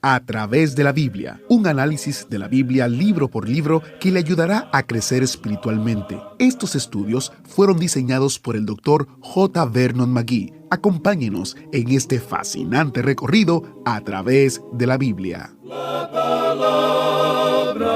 A través de la Biblia, un análisis de la Biblia libro por libro que le ayudará a crecer espiritualmente. Estos estudios fueron diseñados por el Dr. J. Vernon McGee. Acompáñenos en este fascinante recorrido a través de la Biblia. La palabra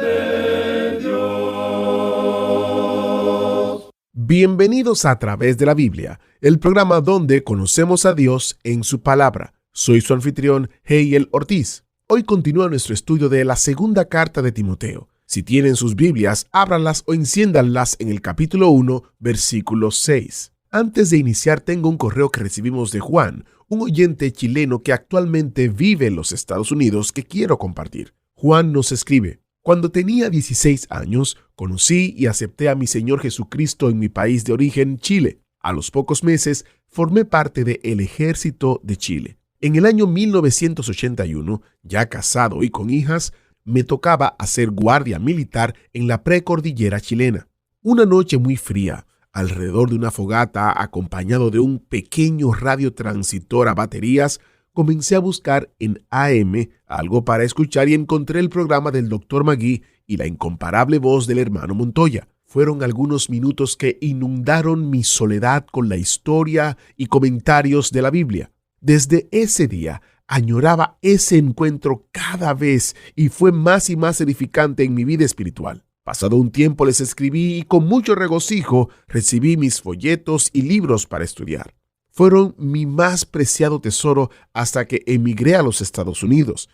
de Dios. Bienvenidos a Través de la Biblia, el programa donde conocemos a Dios en su palabra. Soy su anfitrión, Heiel Ortiz. Hoy continúa nuestro estudio de la segunda carta de Timoteo. Si tienen sus Biblias, ábranlas o enciéndanlas en el capítulo 1, versículo 6. Antes de iniciar, tengo un correo que recibimos de Juan, un oyente chileno que actualmente vive en los Estados Unidos que quiero compartir. Juan nos escribe: Cuando tenía 16 años, conocí y acepté a mi Señor Jesucristo en mi país de origen, Chile. A los pocos meses, formé parte del Ejército de Chile. En el año 1981, ya casado y con hijas, me tocaba hacer guardia militar en la precordillera chilena. Una noche muy fría, alrededor de una fogata acompañado de un pequeño radiotransitor a baterías, comencé a buscar en AM algo para escuchar y encontré el programa del Dr. McGee y la incomparable voz del hermano Montoya. Fueron algunos minutos que inundaron mi soledad con la historia y comentarios de la Biblia. Desde ese día, añoraba ese encuentro cada vez y fue más y más edificante en mi vida espiritual. Pasado un tiempo les escribí y con mucho regocijo recibí mis folletos y libros para estudiar. Fueron mi más preciado tesoro hasta que emigré a los Estados Unidos.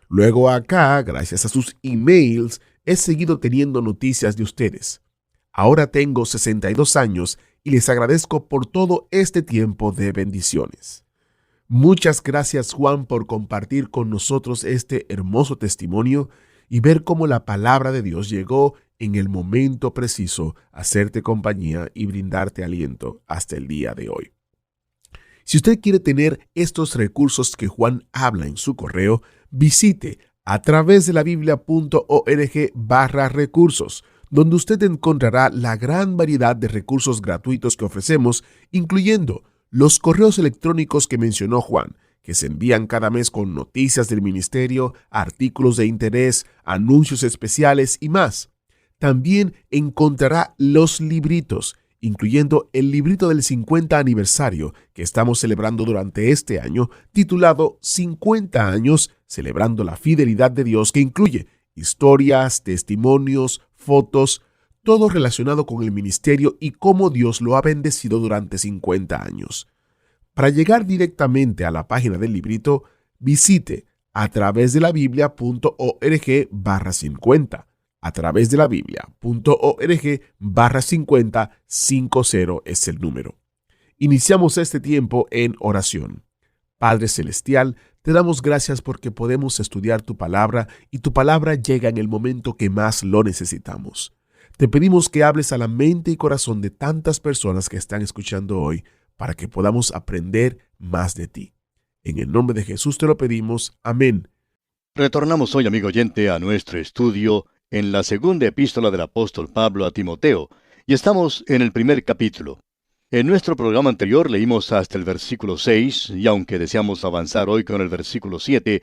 Luego acá, gracias a sus emails, he seguido teniendo noticias de ustedes. Ahora tengo 62 años y les agradezco por todo este tiempo de bendiciones. Muchas gracias, Juan, por compartir con nosotros este hermoso testimonio y ver cómo la palabra de Dios llegó en el momento preciso a hacerte compañía y brindarte aliento hasta el día de hoy. Si usted quiere tener estos recursos que Juan habla en su correo, visite a través de la biblia.org/recursos, donde usted encontrará la gran variedad de recursos gratuitos que ofrecemos, incluyendo los correos electrónicos que mencionó Juan, que se envían cada mes con noticias del ministerio, artículos de interés, anuncios especiales y más. También encontrará los libritos, incluyendo el librito del 50 aniversario que estamos celebrando durante este año, titulado 50 años celebrando la fidelidad de Dios, que incluye historias, testimonios, fotos, todo relacionado con el ministerio y cómo Dios lo ha bendecido durante 50 años. Para llegar directamente a la página del librito, visite a través de la biblia.org/50. A través de la biblia.org/50, 50 es el número. Iniciamos este tiempo en oración. Padre Celestial, te damos gracias porque podemos estudiar tu palabra y tu palabra llega en el momento que más lo necesitamos. Te pedimos que hables a la mente y corazón de tantas personas que están escuchando hoy para que podamos aprender más de ti. En el nombre de Jesús te lo pedimos. Amén. Retornamos hoy, amigo oyente, a nuestro estudio en la segunda epístola del apóstol Pablo a Timoteo, y estamos en el primer capítulo. En nuestro programa anterior leímos hasta el versículo 6, y aunque deseamos avanzar hoy con el versículo 7,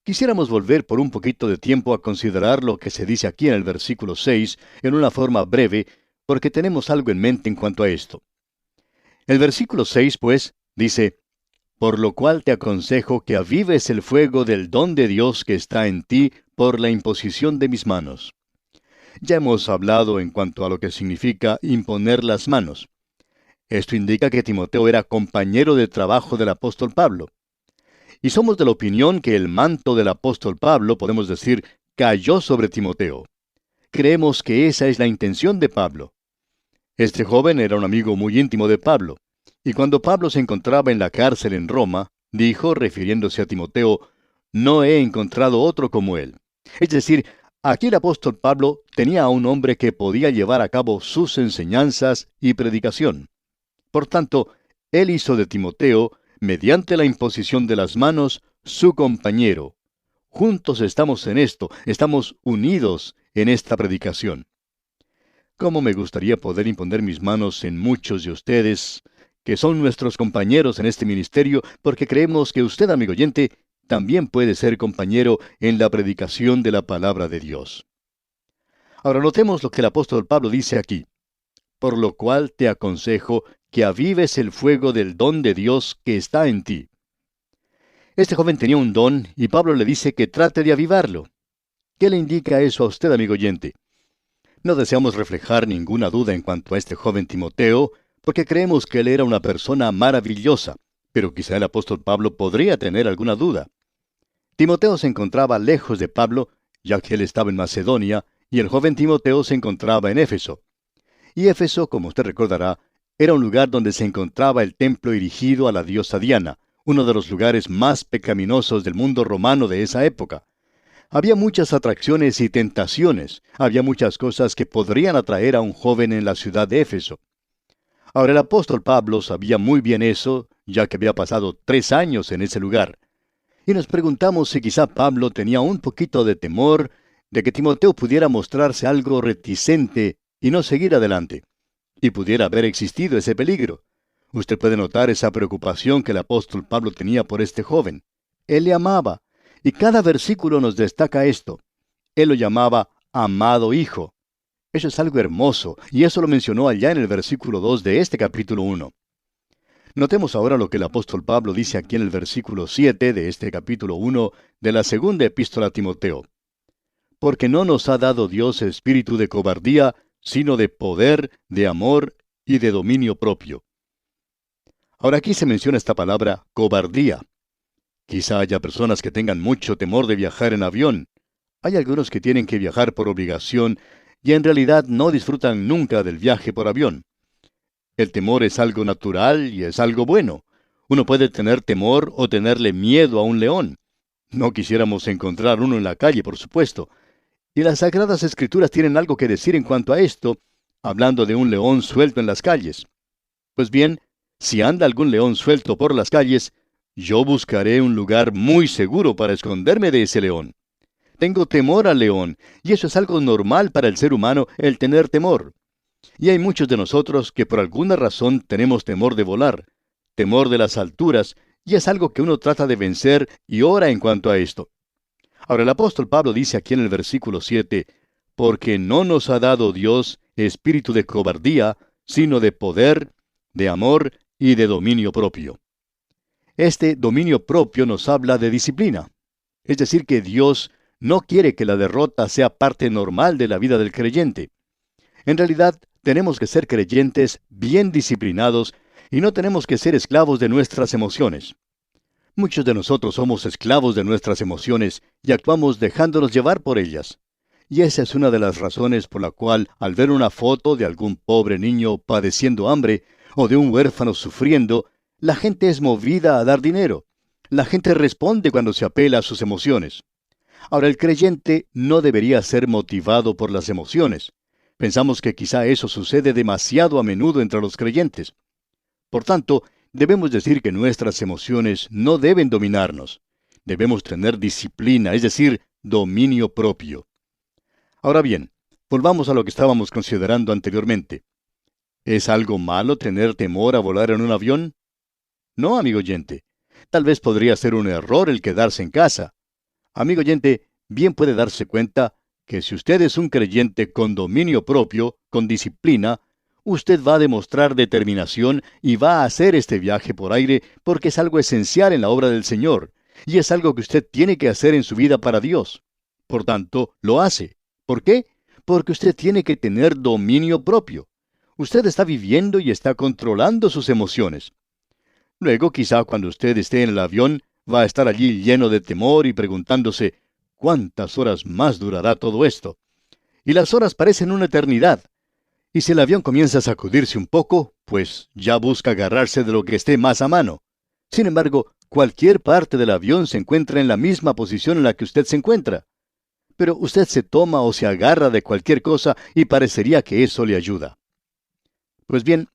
quisiéramos volver por un poquito de tiempo a considerar lo que se dice aquí en el versículo 6 en una forma breve, porque tenemos algo en mente en cuanto a esto. El versículo 6, pues, dice: Por lo cual te aconsejo que avives el fuego del don de Dios que está en ti por la imposición de mis manos. Ya hemos hablado en cuanto a lo que significa imponer las manos. Esto indica que Timoteo era compañero de trabajo del apóstol Pablo. Y somos de la opinión que el manto del apóstol Pablo, podemos decir, cayó sobre Timoteo. Creemos que esa es la intención de Pablo. Este joven era un amigo muy íntimo de Pablo, y cuando Pablo se encontraba en la cárcel en Roma, dijo, refiriéndose a Timoteo: no he encontrado otro como él. Es decir, aquí el apóstol Pablo tenía a un hombre que podía llevar a cabo sus enseñanzas y predicación. Por tanto, él hizo de Timoteo, mediante la imposición de las manos, su compañero. Juntos estamos en esto, estamos unidos en esta predicación. Cómo me gustaría poder imponer mis manos en muchos de ustedes, que son nuestros compañeros en este ministerio, porque creemos que usted, amigo oyente, también puede ser compañero en la predicación de la palabra de Dios. Ahora notemos lo que el apóstol Pablo dice aquí. Por lo cual te aconsejo que avives el fuego del don de Dios que está en ti. Este joven tenía un don y Pablo le dice que trate de avivarlo. ¿Qué le indica eso a usted, amigo oyente? No deseamos reflejar ninguna duda en cuanto a este joven Timoteo, porque creemos que él era una persona maravillosa, pero quizá el apóstol Pablo podría tener alguna duda. Timoteo se encontraba lejos de Pablo, ya que él estaba en Macedonia, y el joven Timoteo se encontraba en Éfeso. Y Éfeso, como usted recordará, era un lugar donde se encontraba el templo erigido a la diosa Diana, uno de los lugares más pecaminosos del mundo romano de esa época. Había muchas atracciones y tentaciones, había muchas cosas que podrían atraer a un joven en la ciudad de Éfeso. Ahora el apóstol Pablo sabía muy bien eso, ya que había pasado 3 años en ese lugar. Y nos preguntamos si quizá Pablo tenía un poquito de temor de que Timoteo pudiera mostrarse algo reticente y no seguir adelante. Y pudiera haber existido ese peligro. Usted puede notar esa preocupación que el apóstol Pablo tenía por este joven. Él le amaba, y cada versículo nos destaca esto. Él lo llamaba amado hijo. Eso es algo hermoso, y eso lo mencionó allá en el versículo 2 de este capítulo 1. Notemos ahora lo que el apóstol Pablo dice aquí en el versículo 7 de este capítulo 1 de la segunda epístola a Timoteo. Porque no nos ha dado Dios espíritu de cobardía, sino de poder, de amor y de dominio propio. Ahora aquí se menciona esta palabra cobardía. Quizá haya personas que tengan mucho temor de viajar en avión. Hay algunos que tienen que viajar por obligación y en realidad no disfrutan nunca del viaje por avión. El temor es algo natural y es algo bueno. Uno puede tener temor o tenerle miedo a un león. No quisiéramos encontrar uno en la calle, por supuesto. Y las Sagradas Escrituras tienen algo que decir en cuanto a esto, hablando de un león suelto en las calles. Pues bien, si anda algún león suelto por las calles, yo buscaré un lugar muy seguro para esconderme de ese león. Tengo temor al león, y eso es algo normal para el ser humano, el tener temor. Y hay muchos de nosotros que por alguna razón tenemos temor de volar, temor de las alturas, y es algo que uno trata de vencer y ora en cuanto a esto. Ahora el apóstol Pablo dice aquí en el versículo 7, porque no nos ha dado Dios espíritu de cobardía, sino de poder, de amor y de dominio propio. Este dominio propio nos habla de disciplina. Es decir, que Dios no quiere que la derrota sea parte normal de la vida del creyente. En realidad, tenemos que ser creyentes bien disciplinados y no tenemos que ser esclavos de nuestras emociones. Muchos de nosotros somos esclavos de nuestras emociones y actuamos dejándonos llevar por ellas. Y esa es una de las razones por la cual, al ver una foto de algún pobre niño padeciendo hambre o de un huérfano sufriendo, la gente es movida a dar dinero. La gente responde cuando se apela a sus emociones. Ahora, el creyente no debería ser motivado por las emociones. Pensamos que quizá eso sucede demasiado a menudo entre los creyentes. Por tanto, debemos decir que nuestras emociones no deben dominarnos. Debemos tener disciplina, es decir, dominio propio. Ahora bien, volvamos a lo que estábamos considerando anteriormente. ¿Es algo malo tener temor a volar en un avión? No, amigo oyente. Tal vez podría ser un error el quedarse en casa. Amigo oyente, bien puede darse cuenta que si usted es un creyente con dominio propio, con disciplina, usted va a demostrar determinación y va a hacer este viaje por aire porque es algo esencial en la obra del Señor, y es algo que usted tiene que hacer en su vida para Dios. Por tanto, lo hace. ¿Por qué? Porque usted tiene que tener dominio propio. Usted está viviendo y está controlando sus emociones. Luego, quizá cuando usted esté en el avión, va a estar allí lleno de temor y preguntándose, ¿cuántas horas más durará todo esto? Y las horas parecen una eternidad. Y si el avión comienza a sacudirse un poco, pues ya busca agarrarse de lo que esté más a mano. Sin embargo, cualquier parte del avión se encuentra en la misma posición en la que usted se encuentra. Pero usted se toma o se agarra de cualquier cosa y parecería que eso le ayuda. Pues bien,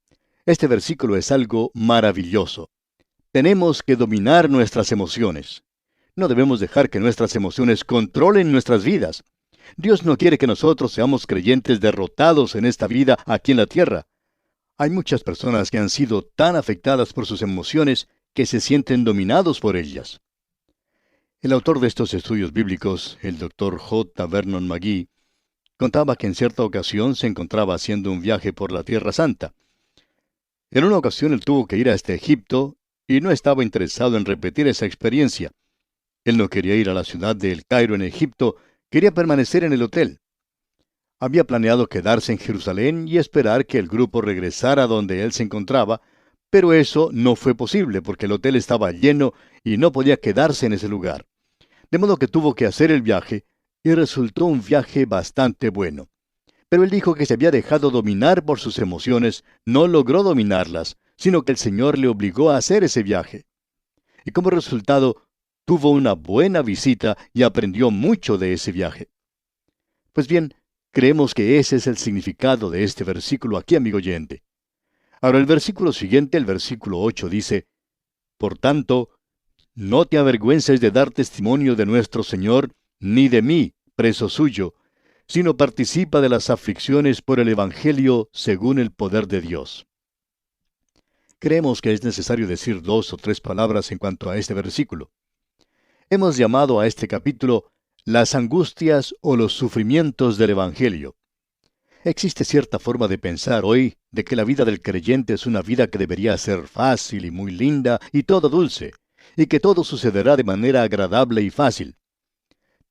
este versículo es algo maravilloso. Tenemos que dominar nuestras emociones. No debemos dejar que nuestras emociones controlen nuestras vidas. Dios no quiere que nosotros seamos creyentes derrotados en esta vida aquí en la tierra. Hay muchas personas que han sido tan afectadas por sus emociones que se sienten dominados por ellas. El autor de estos estudios bíblicos, el Dr. J. Vernon McGee, contaba que en cierta ocasión se encontraba haciendo un viaje por la Tierra Santa. En una ocasión él tuvo que ir hasta Egipto y no estaba interesado en repetir esa experiencia. Él no quería ir a la ciudad de El Cairo en Egipto, quería permanecer en el hotel. Había planeado quedarse en Jerusalén y esperar que el grupo regresara donde él se encontraba, pero eso no fue posible porque el hotel estaba lleno y no podía quedarse en ese lugar. De modo que tuvo que hacer el viaje, y resultó un viaje bastante bueno. Pero él dijo que se había dejado dominar por sus emociones, no logró dominarlas, sino que el Señor le obligó a hacer ese viaje. Y como resultado, tuvo una buena visita y aprendió mucho de ese viaje. Pues bien, creemos que ese es el significado de este versículo aquí, amigo oyente. Ahora el versículo siguiente, el versículo 8, dice: Por tanto, no te avergüences de dar testimonio de nuestro Señor, ni de mí, preso suyo, sino participa de las aflicciones por el Evangelio según el poder de Dios. Creemos que es necesario decir 2 o 3 palabras en cuanto a este versículo. Hemos llamado a este capítulo las angustias o los sufrimientos del Evangelio. Existe cierta forma de pensar hoy de que la vida del creyente es una vida que debería ser fácil y muy linda y todo dulce, y que todo sucederá de manera agradable y fácil.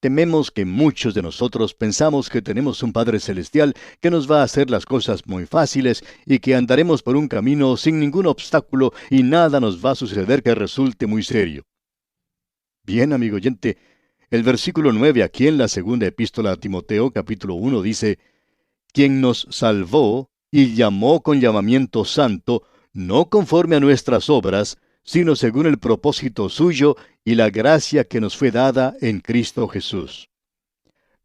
Tememos que muchos de nosotros pensamos que tenemos un Padre Celestial que nos va a hacer las cosas muy fáciles y que andaremos por un camino sin ningún obstáculo y nada nos va a suceder que resulte muy serio. Bien, amigo oyente, el versículo 9 aquí en la segunda epístola a Timoteo, capítulo 1, dice: Quien nos salvó y llamó con llamamiento santo, no conforme a nuestras obras, sino según el propósito suyo y la gracia que nos fue dada en Cristo Jesús.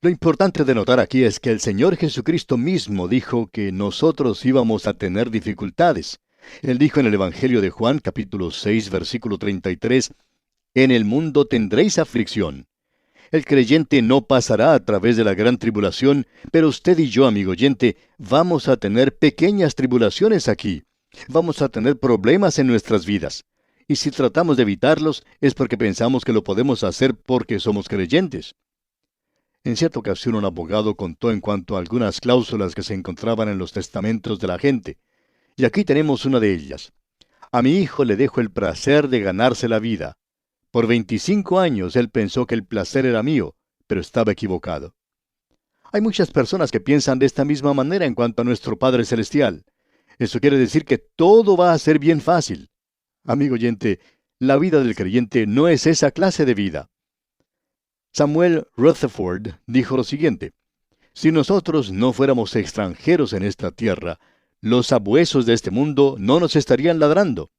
Lo importante de notar aquí es que el Señor Jesucristo mismo dijo que nosotros íbamos a tener dificultades. Él dijo en el Evangelio de Juan, capítulo 6, versículo 33, En el mundo tendréis aflicción. El creyente no pasará a través de la gran tribulación, pero usted y yo, amigo oyente, vamos a tener pequeñas tribulaciones aquí. Vamos a tener problemas en nuestras vidas. Y si tratamos de evitarlos, es porque pensamos que lo podemos hacer porque somos creyentes. En cierta ocasión un abogado contó en cuanto a algunas cláusulas que se encontraban en los testamentos de la gente. Y aquí tenemos una de ellas. A mi hijo le dejo el placer de ganarse la vida. Por 25 años él pensó que el placer era mío, pero estaba equivocado. Hay muchas personas que piensan de esta misma manera en cuanto a nuestro Padre Celestial. Eso quiere decir que todo va a ser bien fácil. Amigo oyente, la vida del creyente no es esa clase de vida. Samuel Rutherford dijo lo siguiente: Si nosotros no fuéramos extranjeros en esta tierra, los sabuesos de este mundo no nos estarían ladrando.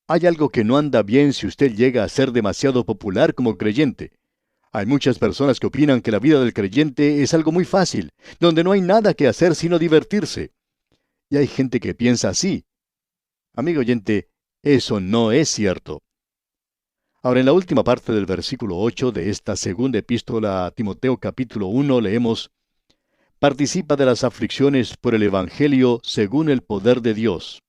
Hay algo que no anda bien si usted llega a ser demasiado popular como creyente. Hay muchas personas que opinan que la vida del creyente es algo muy fácil, donde no hay nada que hacer sino divertirse. Y hay gente que piensa así. Amigo oyente, eso no es cierto. Ahora, en la última parte del versículo 8 de esta segunda epístola a Timoteo capítulo 1 leemos: Participa de las aflicciones por el Evangelio según el poder de Dios.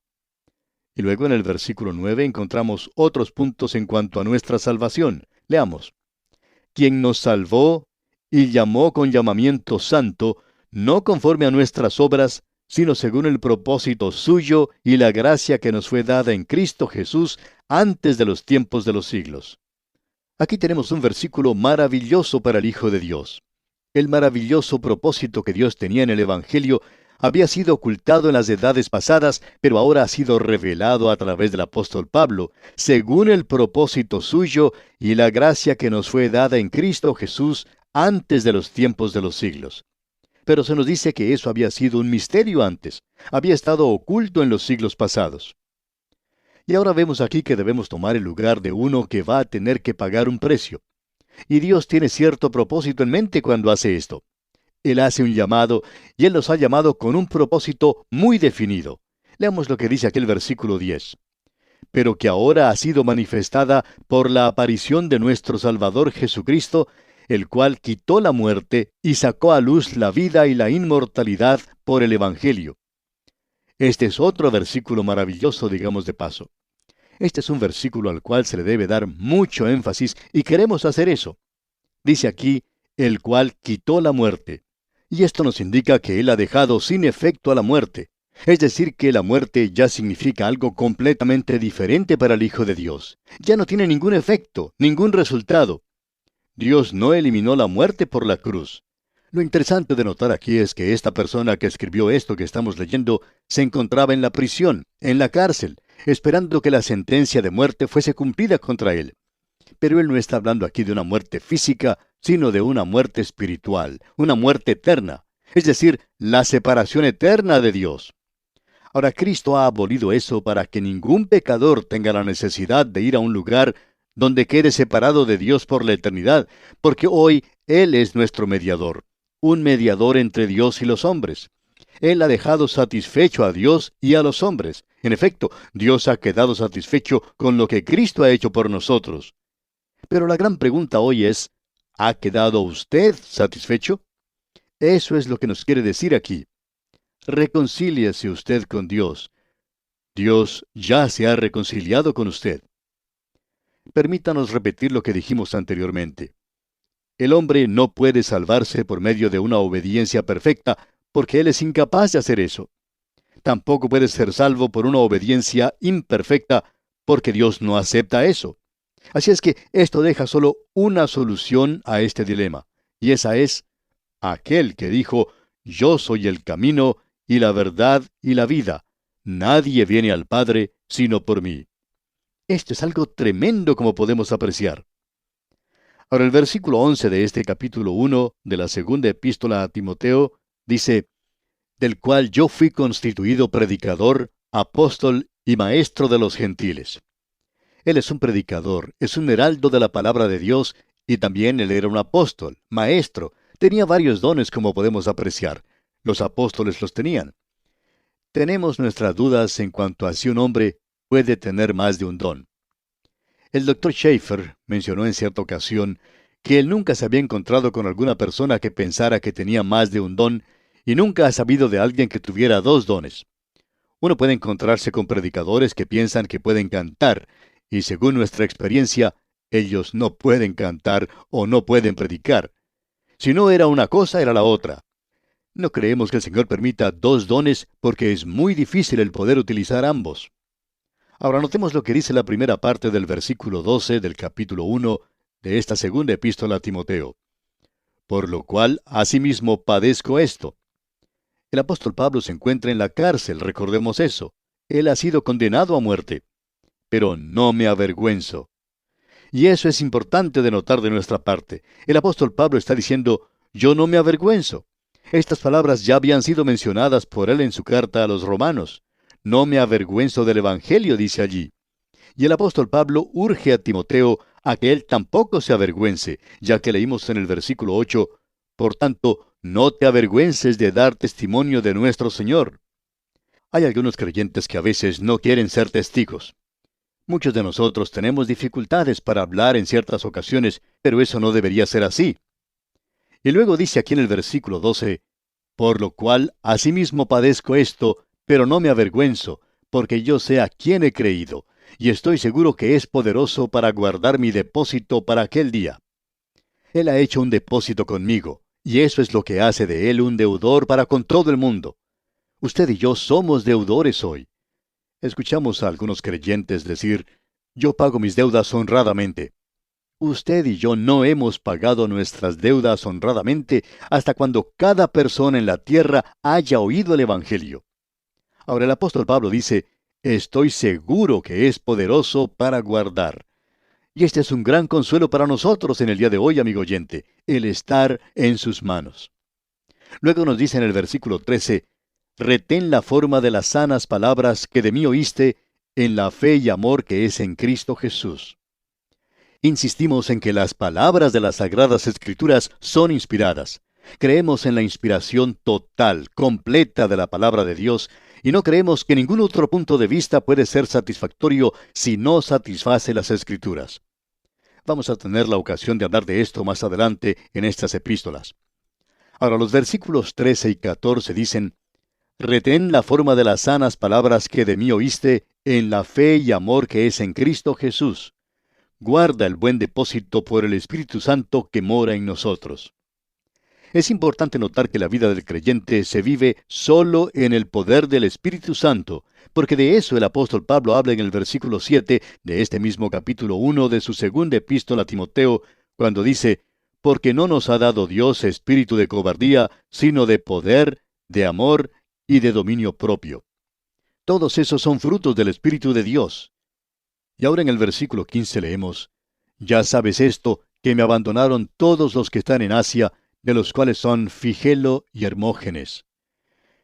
Y luego en el versículo 9 encontramos otros puntos en cuanto a nuestra salvación. Leamos: Quien nos salvó y llamó con llamamiento santo, no conforme a nuestras obras, sino según el propósito suyo y la gracia que nos fue dada en Cristo Jesús antes de los tiempos de los siglos. Aquí tenemos un versículo maravilloso para el Hijo de Dios. El maravilloso propósito que Dios tenía en el Evangelio había sido ocultado en las edades pasadas, pero ahora ha sido revelado a través del apóstol Pablo, según el propósito suyo y la gracia que nos fue dada en Cristo Jesús antes de los tiempos de los siglos. Pero se nos dice que eso había sido un misterio antes, había estado oculto en los siglos pasados. Y ahora vemos aquí que debemos tomar el lugar de uno que va a tener que pagar un precio. Y Dios tiene cierto propósito en mente cuando hace esto. Él hace un llamado, y Él los ha llamado con un propósito muy definido. Leamos lo que dice aquí el versículo 10. Pero que ahora ha sido manifestada por la aparición de nuestro Salvador Jesucristo, el cual quitó la muerte y sacó a luz la vida y la inmortalidad por el Evangelio. Este es otro versículo maravilloso, digamos de paso. Este es un versículo al cual se le debe dar mucho énfasis y queremos hacer eso. Dice aquí, el cual quitó la muerte. Y esto nos indica que Él ha dejado sin efecto a la muerte. Es decir, que la muerte ya significa algo completamente diferente para el Hijo de Dios. Ya no tiene ningún efecto, ningún resultado. Dios no eliminó la muerte por la cruz. Lo interesante de notar aquí es que esta persona que escribió esto que estamos leyendo se encontraba en la prisión, en la cárcel, esperando que la sentencia de muerte fuese cumplida contra él. Pero él no está hablando aquí de una muerte física, sino de una muerte espiritual, una muerte eterna, es decir, la separación eterna de Dios. Ahora, Cristo ha abolido eso para que ningún pecador tenga la necesidad de ir a un lugar donde quede separado de Dios por la eternidad, porque hoy Él es nuestro mediador, un mediador entre Dios y los hombres. Él ha dejado satisfecho a Dios y a los hombres. En efecto, Dios ha quedado satisfecho con lo que Cristo ha hecho por nosotros. Pero la gran pregunta hoy es, ¿ha quedado usted satisfecho? Eso es lo que nos quiere decir aquí. Reconcíliese usted con Dios. Dios ya se ha reconciliado con usted. Permítanos repetir lo que dijimos anteriormente. El hombre no puede salvarse por medio de una obediencia perfecta, porque él es incapaz de hacer eso. Tampoco puede ser salvo por una obediencia imperfecta, porque Dios no acepta eso. Así es que esto deja solo una solución a este dilema, y esa es aquel que dijo, yo soy el camino y la verdad y la vida. Nadie viene al Padre sino por mí. Esto es algo tremendo como podemos apreciar. Ahora el versículo 11 de este capítulo 1 de la segunda epístola a Timoteo dice, del cual yo fui constituido predicador, apóstol y maestro de los gentiles. Él es un predicador, es un heraldo de la palabra de Dios, y también él era un apóstol, maestro. Tenía varios dones como podemos apreciar. Los apóstoles los tenían. Tenemos nuestras dudas en cuanto a si un hombre puede tener más de un don. El Dr. Schaeffer mencionó en cierta ocasión que él nunca se había encontrado con alguna persona que pensara que tenía más de un don y nunca ha sabido de alguien que tuviera dos dones. Uno puede encontrarse con predicadores que piensan que pueden cantar y según nuestra experiencia, ellos no pueden cantar o no pueden predicar. Si no era una cosa, era la otra. No creemos que el Señor permita dos dones porque es muy difícil el poder utilizar ambos. Ahora notemos lo que dice la primera parte del versículo 12 del capítulo 1 de esta segunda epístola a Timoteo. Por lo cual, asimismo padezco esto. El apóstol Pablo se encuentra en la cárcel, recordemos eso. Él ha sido condenado a muerte. Pero no me avergüenzo. Y eso es importante de notar de nuestra parte. El apóstol Pablo está diciendo, yo no me avergüenzo. Estas palabras ya habían sido mencionadas por él en su carta a los romanos. No me avergüenzo del Evangelio, dice allí. Y el apóstol Pablo urge a Timoteo a que él tampoco se avergüence, ya que leímos en el versículo 8, por tanto, no te avergüences de dar testimonio de nuestro Señor. Hay algunos creyentes que a veces no quieren ser testigos. Muchos de nosotros tenemos dificultades para hablar en ciertas ocasiones, pero eso no debería ser así. Y luego dice aquí en el versículo 12, por lo cual asimismo padezco esto, pero no me avergüenzo, porque yo sé a quién he creído, y estoy seguro que es poderoso para guardar mi depósito para aquel día. Él ha hecho un depósito conmigo, y eso es lo que hace de él un deudor para con todo el mundo. Usted y yo somos deudores hoy. Escuchamos a algunos creyentes decir, yo pago mis deudas honradamente. Usted y yo no hemos pagado nuestras deudas honradamente hasta cuando cada persona en la tierra haya oído el Evangelio. Ahora el apóstol Pablo dice, estoy seguro que es poderoso para guardar. Y este es un gran consuelo para nosotros en el día de hoy, amigo oyente, el estar en sus manos. Luego nos dice en el versículo 13, retén la forma de las sanas palabras que de mí oíste en la fe y amor que es en Cristo Jesús. Insistimos en que las palabras de las Sagradas Escrituras son inspiradas. Creemos en la inspiración total, completa de la palabra de Dios, y no creemos que ningún otro punto de vista puede ser satisfactorio si no satisface las Escrituras. Vamos a tener la ocasión de hablar de esto más adelante en estas epístolas. Ahora los versículos 13 y 14 dicen, retén la forma de las sanas palabras que de mí oíste en la fe y amor que es en Cristo Jesús. Guarda el buen depósito por el Espíritu Santo que mora en nosotros. Es importante notar que la vida del creyente se vive solo en el poder del Espíritu Santo, porque de eso el apóstol Pablo habla en el versículo 7 de este mismo capítulo 1 de su segunda epístola a Timoteo, cuando dice, porque no nos ha dado Dios espíritu de cobardía, sino de poder, de amor y de dominio propio. Todos esos son frutos del Espíritu de Dios. Y ahora en el versículo 15 leemos, ya sabes esto, que me abandonaron todos los que están en Asia, de los cuales son Figelo y Hermógenes.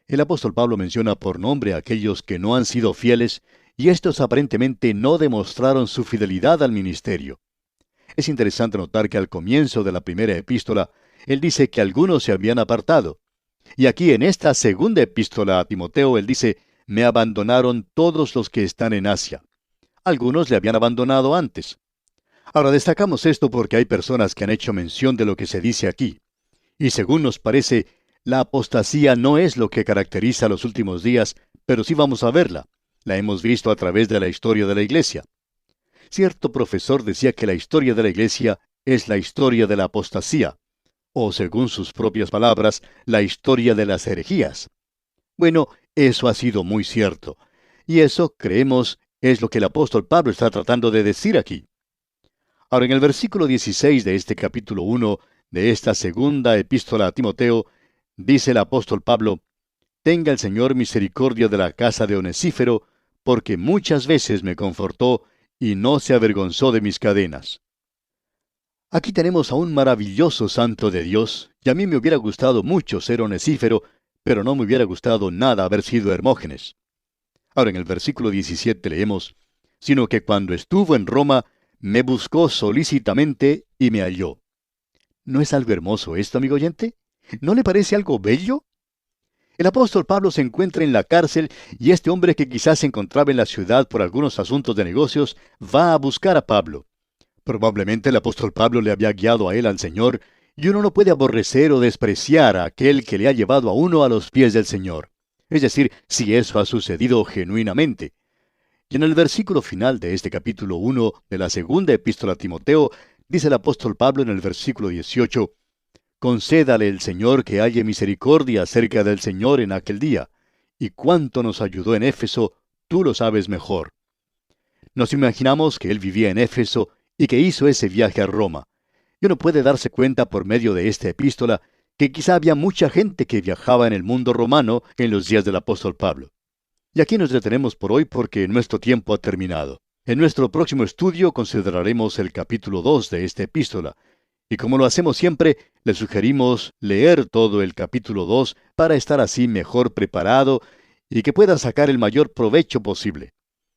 El apóstol Pablo menciona por nombre a aquellos que no han sido fieles, y estos aparentemente no demostraron su fidelidad al ministerio. Es interesante notar que al comienzo de la primera epístola, él dice que algunos se habían apartado. Y aquí en esta segunda epístola a Timoteo, él dice, me abandonaron todos los que están en Asia. Algunos le habían abandonado antes. Ahora destacamos esto porque hay personas que han hecho mención de lo que se dice aquí. Y según nos parece, la apostasía no es lo que caracteriza los últimos días, pero sí vamos a verla. La hemos visto a través de la historia de la Iglesia. Cierto profesor decía que la historia de la Iglesia es la historia de la apostasía, o según sus propias palabras, la historia de las herejías. Bueno, eso ha sido muy cierto, y eso, creemos, es lo que el apóstol Pablo está tratando de decir aquí. Ahora, en el versículo 16 de este capítulo 1 de esta segunda epístola a Timoteo, dice el apóstol Pablo, tenga el Señor misericordia de la casa de Onesífero, porque muchas veces me confortó y no se avergonzó de mis cadenas. Aquí tenemos a un maravilloso santo de Dios, y a mí me hubiera gustado mucho ser Onesífero, pero no me hubiera gustado nada haber sido Hermógenes. Ahora en el versículo 17 leemos, sino que cuando estuvo en Roma, me buscó solícitamente y me halló. ¿No es algo hermoso esto, amigo oyente? ¿No le parece algo bello? El apóstol Pablo se encuentra en la cárcel y este hombre que quizás se encontraba en la ciudad por algunos asuntos de negocios va a buscar a Pablo. Probablemente el apóstol Pablo le había guiado a él al Señor, y uno no puede aborrecer o despreciar a aquel que le ha llevado a uno a los pies del Señor. Es decir, si eso ha sucedido genuinamente. Y en el versículo final de este capítulo 1 de la segunda epístola a Timoteo, dice el apóstol Pablo en el versículo 18, concédale el Señor que halle misericordia acerca del Señor en aquel día, y cuánto nos ayudó en Éfeso, tú lo sabes mejor. Nos imaginamos que él vivía en Éfeso y que hizo ese viaje a Roma. Y uno puede darse cuenta por medio de esta epístola que quizá había mucha gente que viajaba en el mundo romano en los días del apóstol Pablo. Y aquí nos detenemos por hoy porque nuestro tiempo ha terminado. En nuestro próximo estudio consideraremos el capítulo 2 de esta epístola. Y como lo hacemos siempre, le sugerimos leer todo el capítulo 2 para estar así mejor preparado y que pueda sacar el mayor provecho posible.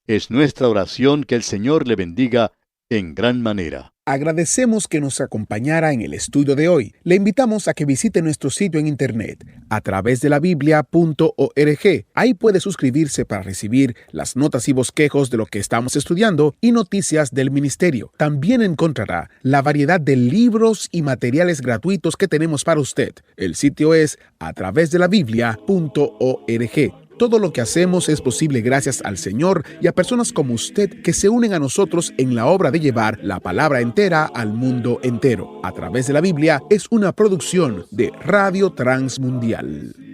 Es nuestra oración que el Señor le bendiga en gran manera. Agradecemos que nos acompañara en el estudio de hoy. Le invitamos a que visite nuestro sitio en internet a través de la biblia.org. Ahí puede suscribirse para recibir las notas y bosquejos de lo que estamos estudiando y noticias del ministerio. También encontrará la variedad de libros y materiales gratuitos que tenemos para usted. El sitio es a través de la biblia.org. Todo lo que hacemos es posible gracias al Señor y a personas como usted que se unen a nosotros en la obra de llevar la palabra entera al mundo entero. A través de la Biblia es una producción de Radio Transmundial.